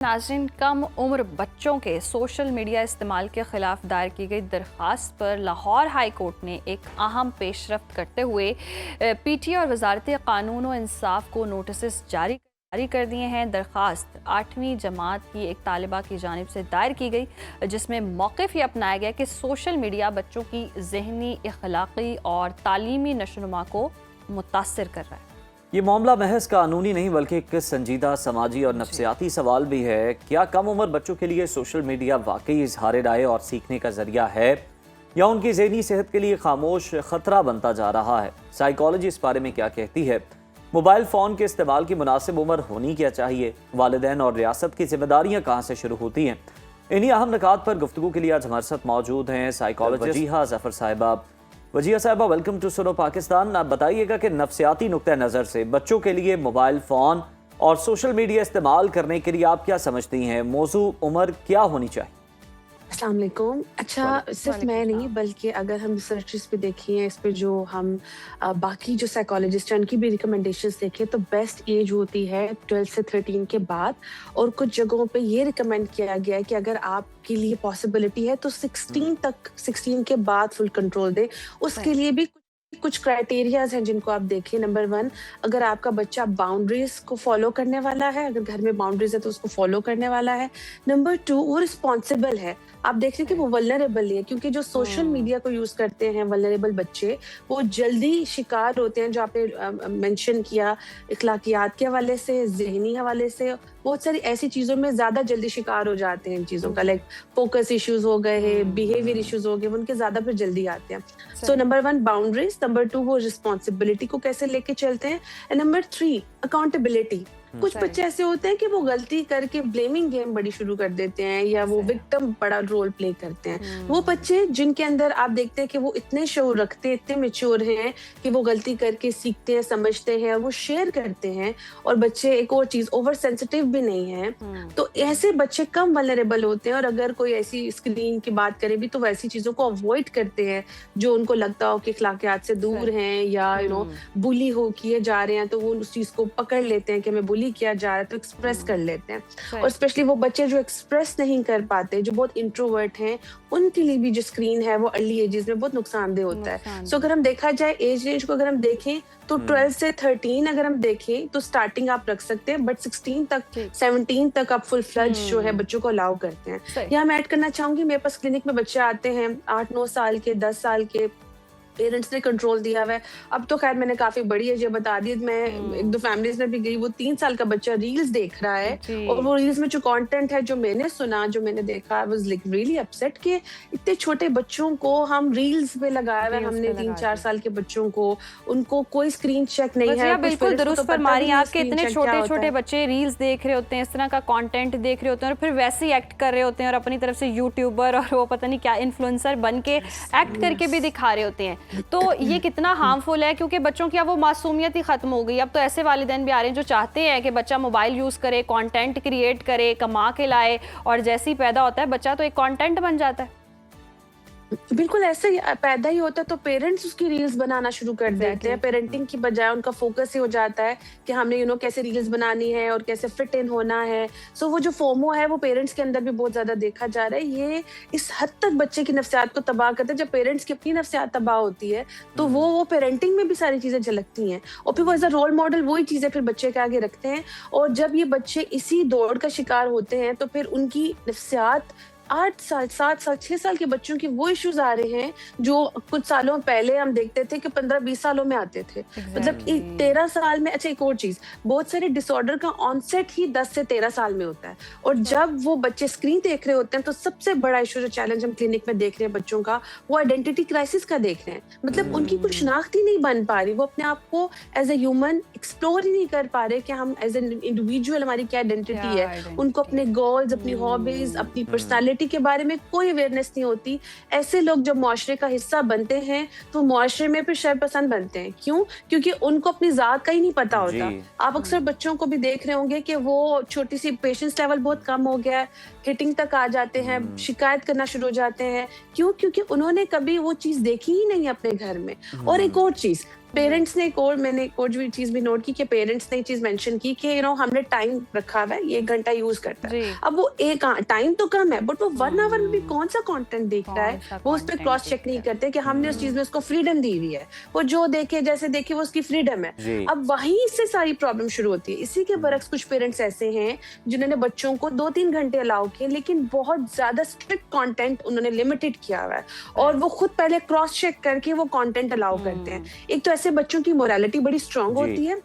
नाज़रीन, कम उम्र बच्चों के सोशल मीडिया इस्तेमाल के खिलाफ दायर की गई दरख्वास्त पर लाहौर हाई कोर्ट ने एक अहम पेशरफ्त करते हुए पीटी और वजारत कानून और इंसाफ को नोटिस जारी कर दिए हैं। दरख्वास्त 8वीं जमात की एक तालिबा की जानिब से दायर की गई, जिसमें मौक़िफ़ ये अपनाया गया कि सोशल मीडिया बच्चों की ज़हनी, अखलाक़ी और तालीमी नशोनुमा को मुतासर कर रहा है। ये मामला महज कानूनी नहीं बल्कि एक संजीदा समाजी और नफ्सियाती सवाल भी है। क्या कम उम्र बच्चों के लिए सोशल मीडिया वाकई इजहार राय और सीखने का जरिया है या उनकी ज़हनी सेहत के लिए खामोश खतरा बनता जा रहा है? साइकोलॉजी इस बारे में क्या कहती है? मोबाइल फ़ोन के इस्तेमाल की मुनासिब उम्र होनी क्या चाहिए? वालिदैन और रियासत की जिम्मेदारियाँ कहाँ से शुरू होती हैं? इन्हीं अहम निकात पर गुफ्तगू के लिए आज हमारे साथ मौजूद हैं साइकोलॉजिस्ट वजीहा ज़फ़र साहिबा। वजीहा साहिबा, वेलकम टू सुनो पाकिस्तान। आप बताइएगा कि नफ्सियाती नुक्ता नज़र से बच्चों के लिए मोबाइल फ़ोन और सोशल मीडिया इस्तेमाल करने के लिए आप क्या समझती हैं? मौजू उम्र क्या होनी चाहिए? अस्सलाम वालेकुम। अच्छा, सिर्फ मैं नहीं बल्कि अगर हम रिसर्चेस पे देखें, इस पे जो हम बाकी जो साइकोलॉजिस्ट हैं उनकी भी रिकमेंडेशंस देखें तो बेस्ट एज होती है 12 से 13 के बाद। और कुछ जगहों पे ये रिकमेंड किया गया है कि अगर आपके लिए पॉसिबिलिटी है तो 16 के बाद फुल कंट्रोल दे। उसके लिए भी कुछ क्राइटेरियाज हैं जिनको आप देखें। नंबर 1, अगर आपका बच्चा बाउंड्रीज को फॉलो करने वाला है, अगर घर में बाउंड्रीज है तो उसको फॉलो करने वाला है। नंबर 2, वो रिस्पॉन्सिबल है। आप देख रहे हैं कि वो वल्नरेबल नहीं है, क्योंकि जो सोशल मीडिया को यूज करते हैं वल्नरेबल बच्चे, वो जल्दी शिकार होते हैं, जो आपने मेंशन किया, इखलाकियात के हवाले से, जहनी हवाले से, बहुत सारी ऐसी चीजों में ज्यादा जल्दी शिकार हो जाते हैं इन चीजों का। लाइक फोकस इश्यूज हो गए हैं, बिहेवियर इश्यूज हो गए, उनके ज्यादा फिर जल्दी आते हैं। सो नंबर 1 बाउंड्रीज, नंबर 2 वो रिस्पॉन्सिबिलिटी को कैसे लेके चलते हैं, एंड नंबर 3 अकाउंटेबिलिटी। कुछ बच्चे ऐसे होते हैं कि वो गलती करके ब्लेमिंग गेम बड़ी शुरू कर देते हैं या वो विक्टिम बड़ा रोल प्ले करते हैं। वो बच्चे जिनके अंदर आप देखते हैं कि वो इतने शऊर रखते हैं, इतने मैच्योर हैं कि वो गलती करके सीखते हैं, समझते हैं और वो शेयर करते हैं। और बच्चे एक और चीज ओवर सेंसिटिव भी नहीं है, तो ऐसे बच्चे कम वल्नरेबल होते हैं। और अगर कोई ऐसी स्क्रीन की बात करे भी तो वैसी चीजों को अवॉइड करते हैं जो उनको लगता हो कि अखलाकियात से दूर हैं या बुली हो किए जा रहे हैं, तो वो उस चीज को पकड़ लेते हैं कि हमें किया जा रहा है तो एक्सप्रेस कर लेते हैं। और स्पेशली वो बच्चे जो एक्सप्रेस नहीं कर पाते, जो बहुत इंट्रोवर्ट हैं, उनके लिए भी जो स्क्रीन है वो अर्ली एजेस में बहुत नुकसानदेह होता है। सो अगर हम देखा जाए एज रेंज को, अगर हम देखें तो 12 से 13 अगर हम देखें तो स्टार्टिंग आप रख सकते हैं, बट 16 तक 17 तक आप फुल फ्लज जो है बच्चों को अलाउ करते हैं। यहाँ मैं ऐड करना चाहूंगी, मेरे पास क्लिनिक में बच्चे आते हैं 8-9 साल के, 10 साल के, पेरेंट्स ने कंट्रोल दिया हुआ है। अब तो खैर मैंने काफी बड़ी एज बता दी। मैं 1-2 फैमिलीज में भी गई, वो 3 साल का बच्चा रील्स देख रहा है और वो रील्स में जो कंटेंट है, जो मैंने सुना, जो मैंने देखा, I was like really upset कि इतने छोटे बच्चों को हम रील्स पे लगाया हुआ है। हमने 3-4 साल के बच्चों को, उनको कोई स्क्रीन चेक नहीं है। बिल्कुल दुरुस्त फरमाई आपके, इतने छोटे छोटे बच्चे रील्स देख रहे होते हैं, इस तरह का कंटेंट देख रहे होते हैं और फिर वैसे ही एक्ट कर रहे होते हैं और अपनी तरफ से यूट्यूबर और वो पता नहीं क्या इन्फ्लुएंसर बन के एक्ट करके भी दिखा रहे होते हैं। तो ये कितना हार्मफुल है, क्योंकि बच्चों की अब वो मासूमियत ही खत्म हो गई। अब तो ऐसे वालिदैन भी आ रहे हैं जो चाहते हैं कि बच्चा मोबाइल यूज करे, कंटेंट क्रिएट करे, कमा के लाए, और जैसे ही पैदा होता है बच्चा तो एक कंटेंट बन जाता है। बिल्कुल ऐसे ही पैदा ही होता है तो पेरेंट्स उसकी रील्स बनाना शुरू कर देते हैं। पेरेंटिंग की बजाय उनका फोकस ही हो जाता है कि हमने कैसे रील्स बनानी है और कैसे फिट इन होना है। सो वो जो फोमो है वो पेरेंट्स के अंदर भी बहुत ज्यादा देखा जा रहा है। ये इस हद तक बच्चे की नफ्सियात को तबाह करता है। जब पेरेंट्स की अपनी नफ्सियात तबाह होती है तो वो पेरेंटिंग में भी सारी चीजें झलकती हैं और फिर वो एज अ रोल मॉडल वही चीजें फिर बच्चे के आगे रखते हैं। और जब ये बच्चे इसी दौड़ का शिकार होते हैं तो फिर उनकी नफ्सियात 8 साल, 7 साल, 6 साल के बच्चों की वो इश्यूज आ रहे हैं जो कुछ सालों पहले हम देखते थे कि 15-20 सालों में आते थे। मतलब 13 साल में। अच्छा, एक और चीज, बहुत सारे डिसऑर्डर का ऑनसेट ही 10 से 13 साल में होता है। और जब वो बच्चे स्क्रीन देख रहे होते हैं तो सबसे बड़ा इशू, जो चैलेंज हम क्लिनिक में देख रहे हैं बच्चों का, वो आइडेंटिटी क्राइसिस का देख रहे हैं। मतलब उनकी कुछ शनाख्त ही नहीं बन पा रही, वो अपने आप को एज ए ह्यूमन एक्सप्लोर ही नहीं कर पा रहे कि हम एज एन इंडिविजुअल हमारी क्या आइडेंटिटी है। उनको अपने गोल्स, अपनी हॉबीज, अपनी पर्सनैलिटी के बारे में कोई अवेयरनेस नहीं होती। ऐसे लोग जब मुआशरे का हिस्सा बनते हैं तो मुआशरे में फिर शरपसंद बनते हैं। क्यों? क्योंकि उनको अपनी जात का ही नहीं पता होता। आप अक्सर बच्चों को भी देख रहे होंगे कि वो छोटी सी पेशेंस लेवल बहुत कम हो गया है, हिटिंग तक आ जाते हैं, शिकायत करना शुरू हो जाते हैं। क्यों? क्योंकि उन्होंने कभी वो चीज देखी ही नहीं अपने घर में। और एक और चीज, पेरेंट्स ने मैंने एक और चीज भी नोट की कि पेरेंट्स ने चीज मेंशन की कि हमने टाइम रखा हुआ है, ये 1 घंटा यूज करता है। जी। अब वो एक टाइम तो कम है, बट वो 1 आवर में भी कौन सा कंटेंट देखता है, कौन सा वो उस पर content क्रॉस चेक देखता नहीं है। करते कि हमने उस चीज में उसको फ्रीडम दी हुई है, वो जो देखे जैसे देखे वो उसकी फ्रीडम है। जी। अब वहीं से सारी प्रॉब्लम शुरू होती है। इसी के बरक्स कुछ पेरेंट्स ऐसे हैं जिन्होंने बच्चों को 2-3 घंटे अलाउ किए, लेकिन बहुत ज्यादा स्ट्रिक्ट कंटेंट उन्होंने लिमिटेड किया हुआ है, और वो खुद पहले क्रॉस चेक करके वो कंटेंट अलाउ करते हैं। एक तो ऐसे बच्चों की मोरालिटी बड़ी स्ट्रांग जी। होती है।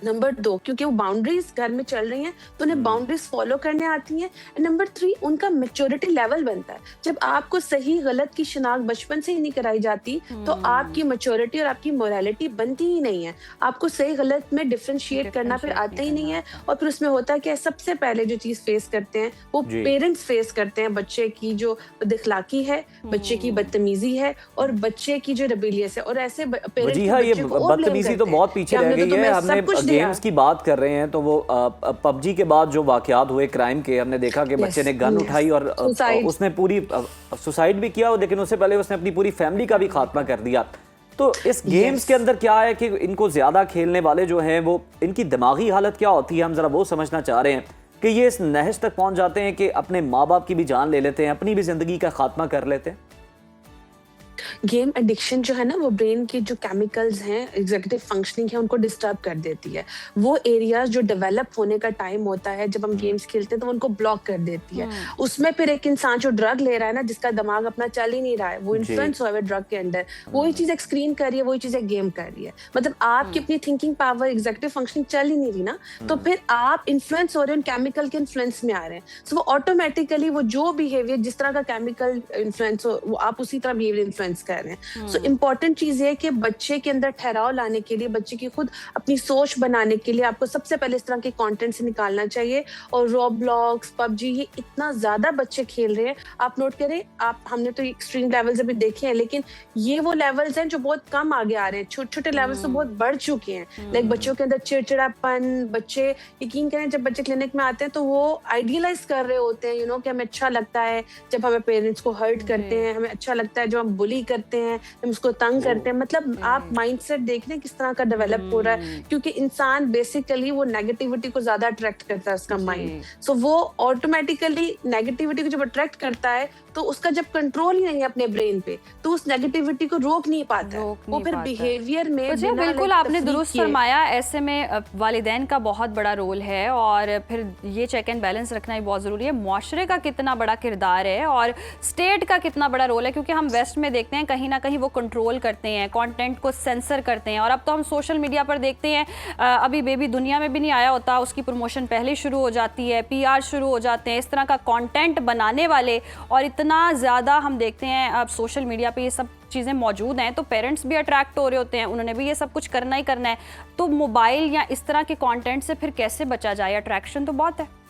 नंबर 2, क्योंकि वो बाउंड्रीज घर में चल रही हैं तो उन्हें बाउंड्रीज फॉलो करने आती हैं। नंबर 3, उनका मैच्योरिटी लेवल बनता है। जब आपको सही गलत की शिनाख्त बचपन से ही नहीं कराई जाती तो आपकी मैच्योरिटी और आपकी मोरालिटी बनती ही नहीं है। आपको सही गलत में डिफरेंशिएट करना फिर आता ही नहीं है, और फिर उसमें होता है कि सबसे पहले जो चीज फेस करते हैं वो जी। पेरेंट्स फेस करते हैं, बच्चे की जो बदअखलाकी है, बच्चे की बदतमीजी है, और बच्चे की जो रबेलियस है। और ऐसे पेरेंट्स जी हाँ, ये बदतमीजी तो बहुत पीछे रह गई है। हमने गेम्स की बात कर रहे हैं तो वो पबजी के बाद जो वाकयात हुए क्राइम के, हमने देखा कि बच्चे ने गन उठाई और उसने पूरी सुसाइड भी किया, लेकिन उससे पहले उसने अपनी पूरी फैमिली का भी खात्मा कर दिया। तो इस गेम्स के अंदर क्या है कि इनको ज्यादा खेलने वाले जो हैं वो, इनकी दिमागी हालत क्या होती है, हम जरा वो समझना चाह रहे हैं कि ये इस नहज तक पहुंच जाते हैं कि अपने माँ बाप की भी जान ले लेते हैं, अपनी भी जिंदगी का खात्मा कर लेते हैं। गेम एडिक्शन जो है ना, वो ब्रेन के जो केमिकल्स हैं, एग्जीक्यूटिव फंक्शनिंग है, उनको डिस्टर्ब कर देती है। वो एरियाज जो डेवलप होने का टाइम होता है जब हम गेम्स खेलते हैं तो उनको ब्लॉक कर देती है। उसमें फिर एक इंसान जो ड्रग ले रहा है ना, जिसका दिमाग अपना चल ही नहीं रहा है, वो इन्फ्लुएंस हुआ है ड्रग के अंदर, वही चीज एक स्क्रीन कर रही है, वही चीज एक गेम कर रही है। मतलब आपकी अपनी थिंकिंग पावर, एग्जीक्यूटिव फंक्शनिंग चल ही नहीं रही ना, तो फिर आप इन्फ्लुएंस हो रहे हैं, उन केमिकल के इन्फ्लुएंस में आ रहे हैं। सो वो ऑटोमेटिकली वो जो बिहेवियर, जिस तरह का केमिकल इन्फ्लुएंस हो, वो आप उसी तरह बिहेवियर इन्फ्लुएंस कर रहे हैं। सो इम्पोर्टेंट चीज है कि बच्चे के अंदर ठहराव लाने के लिए, बच्चे की खुद अपनी सोच बनाने के लिए आपको सबसे पहले इस तरह के कंटेंट से निकालना चाहिए। और रॉब्लॉक्स, पबजी, ये इतना ज्यादा बच्चे खेल रहे हैं, आप नोट करें। हमने तो एक्सट्रीम लेवल्स अभी देखे हैं, लेकिन ये वो लेवल्स हैं जो बहुत कम आगे आ रहे हैं। छोटे छोटे लेवल्स तो बहुत बढ़ चुके हैं। लाइक बच्चों के अंदर चिड़चिड़ापन, बच्चे यकीन करें जब बच्चे क्लिनिक में आते हैं तो वो आइडियलाइज कर रहे होते हैं, कि हमें अच्छा लगता है जब हमें पेरेंट्स को हर्ट करते हैं, हमें अच्छा लगता है जब हम बुली करते हैं, हम उसको तंग करते हैं। मतलब आप माइंडसेट देख रहे हैं किस तरह का डेवलप हो रहा है, क्योंकि इंसान बेसिकली वो नेगेटिविटी को ज्यादा अट्रैक्ट करता है, उसका माइंड। सो वो ऑटोमेटिकली नेगेटिविटी को जब अट्रैक्ट करता है तो उसका जब कंट्रोल ही नहीं है अपने ब्रेन पे, तो उस नेगेटिविटी को रोक नहीं पाता है। वो फिर बिहेवियर में बिल्कुल आपने दुरुस्त फरमाया। ऐसे में वालिदैन का बहुत बड़ा रोल है, और फिर ये चेक एंड बैलेंस रखना ही बहुत ज़रूरी है। मुआशरे का कितना बड़ा किरदार है और स्टेट का कितना बड़ा रोल है, क्योंकि हम वेस्ट में देखते हैं कहीं ना कहीं वो कंट्रोल करते हैं, कंटेंट को सेंसर करते हैं। और अब तो हम सोशल मीडिया पर देखते हैं, अभी बेबी दुनिया में भी नहीं आया होता, उसकी प्रमोशन पहले ही शुरू हो जाती है, PR शुरू हो जाते हैं, इस तरह का कंटेंट बनाने वाले। और इतना ज़्यादा हम देखते हैं अब सोशल मीडिया पे ये सब चीज़ें मौजूद हैं, तो पेरेंट्स भी अट्रैक्ट हो रहे होते हैं, उन्होंने भी ये सब कुछ करना ही करना है। तो मोबाइल या इस तरह के कंटेंट से फिर कैसे बचा जाए? अट्रैक्शन तो बहुत है।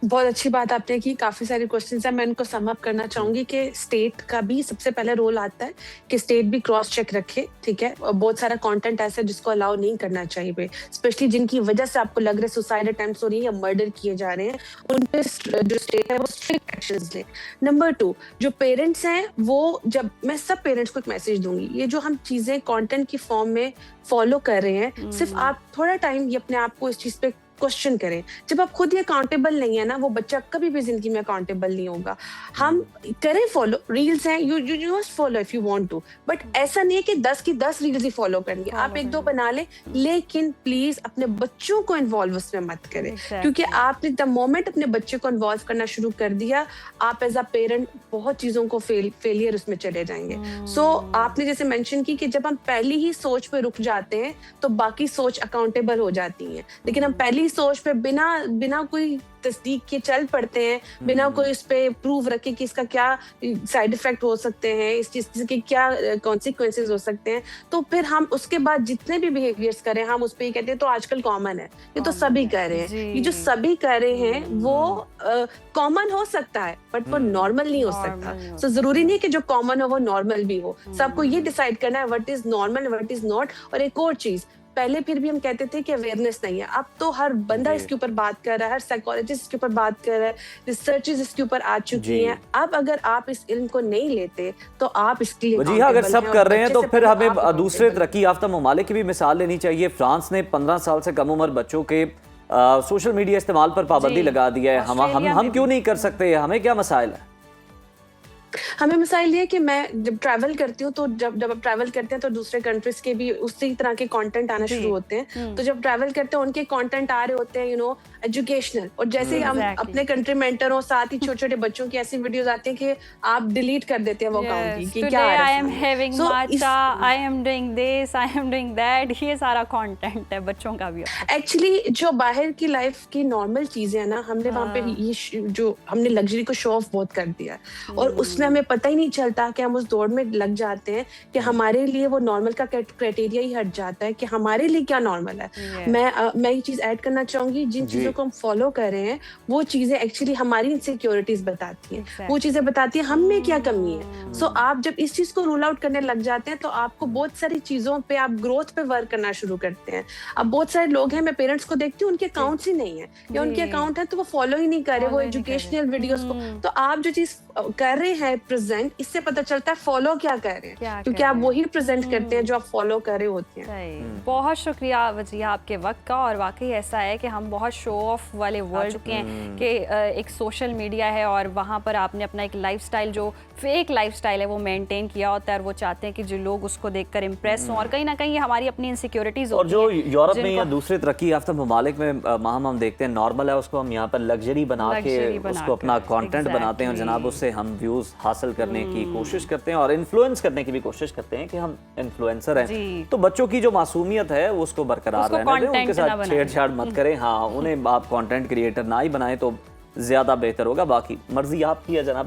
बहुत अच्छी बात आपने की। काफी सारे क्वेश्चंस हैं, मैं इनको सम अप करना चाहूंगी कि स्टेट का भी सबसे पहले रोल आता है कि स्टेट भी क्रॉस चेक रखे, ठीक है। और बहुत सारा कंटेंट ऐसा है जिसको अलाउ नहीं करना चाहिए, स्पेशली जिनकी वजह से आपको लग रहा है सुसाइड अटेम्प्ट्स हो रही है या मर्डर किए जा रहे हैं, उन पे जो स्टेट है वो स्ट्रिक्ट एक्शंस ले। नंबर 2, जो पेरेंट्स हैं वो, जब मैं सब पेरेंट्स को एक मैसेज दूंगी, ये जो हम चीजें कंटेंट की फॉर्म में फॉलो कर रहे हैं, सिर्फ आप थोड़ा टाइम ये अपने आप को इस चीज पे क्वेश्चन करें। जब आप खुद ये अकाउंटेबल नहीं है ना, वो बच्चा कभी भी जिंदगी में अकाउंटेबल नहीं होगा। हम करें फॉलो, रील्स हैं, you must follow if you want to, बट ऐसा नहीं है कि 10 की 10 रील्स ही फॉलो करनी है। आप 1-2 बना ले, लेकिन प्लीज अपने बच्चों को इन्वॉल्व उसमें मत करें, क्योंकि आपने द मोमेंट अपने बच्चे को इन्वॉल्व करना शुरू कर दिया, आप एज अ पेरेंट बहुत चीजों को फेलियर उसमें चले जाएंगे। सो आपने जैसे मेंशन की कि जब हम पहली ही सोच पे रुक जाते हैं तो बाकी सोच अकाउंटेबल हो जाती है, लेकिन हम पहली सोच पे बिना कोई तस्दीक के चल पड़ते हैं, बिना कोई उस पे प्रूव रखे कि इसका क्या साइड इफेक्ट हो सकते हैं, इस चीज के क्या कॉन्सिक्वेंसेस हो सकते हैं, तो फिर हम उसके बाद जितने भी बिहेवियर्स करें हम उस पे ये कहते हैं तो आजकल कॉमन है, ये तो सभी कर रहे हैं। ये जो सभी कर रहे हैं वो कॉमन हो सकता है, बट वो नॉर्मल नहीं हो सकता। सो जरूरी नहीं है कि जो कॉमन हो वो नॉर्मल भी हो। सबको ये डिसाइड करना है what is normal, what is not. और एक और चीज, पहले फिर भी हम कहते थे कि अवेयरनेस नहीं है, अब तो हर बंदा इसके ऊपर बात कर रहा है, हर साइकोलॉजिस्ट इसके ऊपर बात कर रहा है, रिसर्चेस इसके ऊपर आ चुकी हैं। अब अगर आप इस इल्म को नहीं लेते तो आप इसके लिए जी हाँ, अगर accountable सब हैं कर और रहे हैं बच्चे तो से फिर पहले हमें आप दूसरे accountable तरक्की याफ्ता ममालिक की भी मिसाल लेनी चाहिए। फ्रांस ने 15 साल से कम उम्र बच्चों के सोशल मीडिया इस्तेमाल पर पाबंदी जी, लगा दी है। हम ऑस्ट्रेलिया हम में क्यों भी। नहीं कर सकते? हमें क्या मसाइल है? हमें मसाइल ये है कि मैं जब ट्रैवल करती हूँ तो जब आप ट्रैवल करते हैं तो दूसरे कंट्रीज के भी उसी तरह के कंटेंट आना जी। शुरू होते हैं। तो जब ट्रैवल करते हैं उनके कंटेंट आ रहे होते हैं एजुकेशनल, और जैसे ही हम Exactly. अपने कंट्री में एंटर हो, साथ ही छोटे छोटे बच्चों की ऐसी वीडियोस आती हैं कि आप डिलीट कर देते हैं वो अकाउंट Yes, की today क्या आ रहा I है am सामने। having So, matcha, I am doing this, I am doing that, ये सारा कंटेंट है बच्चों का भी। एक्चुअली जो बाहर की लाइफ की नॉर्मल चीजें हैं ना, हमने वहाँ पे जो हमने लग्जरी को शो ऑफ बहुत कर दिया है, और उसमें हमें पता ही नहीं चलता कि हम उस दौड़ में लग जाते हैं कि हमारे लिए वो नॉर्मल का क्राइटेरिया ही हट जाता है कि हमारे लिए क्या नॉर्मल है। Yes. मैं ये चीज ऐड करना चाहूंगी, जिन चीजों को हम फॉलो कर रहे हैं वो चीजें एक्चुअली हमारी इनसिक्योरिटीज बताती हैं। Exactly. वो चीजें बताती हैं हम में क्या कमी है। सो आप जब इस चीज को रूल आउट करने लग जाते हैं तो आपको बहुत सारी चीजों पे, आप ग्रोथ पे वर्क करना शुरू करते हैं। अब बहुत सारे लोग हैं, मैं पेरेंट्स को देखती हूँ, उनके अकाउंट्स ही नहीं है, या उनके जी। अकाउंट है तो वो फॉलो ही नहीं कर रहे वो Follow ही नहीं कर रहे। एजुकेशनल वीडियोस को। तो आप जो चीज कर रहे हैं प्रेजेंट, इससे पता चलता है फॉलो क्या कर रहे क्या हैं, कर क्योंकि आप रहे हैं। वही प्रेजेंट करते हैं जो आप फॉलो कर रहे होते हैं। सही। बहुत शुक्रिया वजिया आपके वक्त का। और वाकई ऐसा है कि हम बहुत शो ऑफ वाले वर्ल्ड के हैं कि एक सोशल मीडिया है और वहाँ पर आपने अपना एक लाइफस्टाइल, जो फेक लाइफस्टाइल है, वो मेंटेन किया होता है, और वो चाहते हैं कि जो लोग उसको देखकर इम्प्रेस हों, और कहीं ना कहीं हमारी अपनी इनसिक्योरिटीज और जो यूरोप में या जिनको- दूसरे तरक्की याफ्ता ममालिक में माहम हम देखते हैं नॉर्मल है, उसको हम यहाँ पर लग्जरी बना के Luxury बना उसको अपना के, कंटेंट बनाते हैं और जनाब उससे हम व्यूज हासिल करने की कोशिश करते हैं और इन्फ्लुएंस करने की भी कोशिश करते हैं कि हम इन्फ्लुएंसर हैं। जी। तो बच्चों की जो मासूमियत है वो उसको बरकरार उसको रहने दें, content उनके ना साथ बनाएं। छेड़छाड़ मत करें। हाँ, उन्हें आप कंटेंट क्रिएटर ना ही बनाएं तो ज्यादा बेहतर होगा। बाकी मर्जी आपकी है जनाब।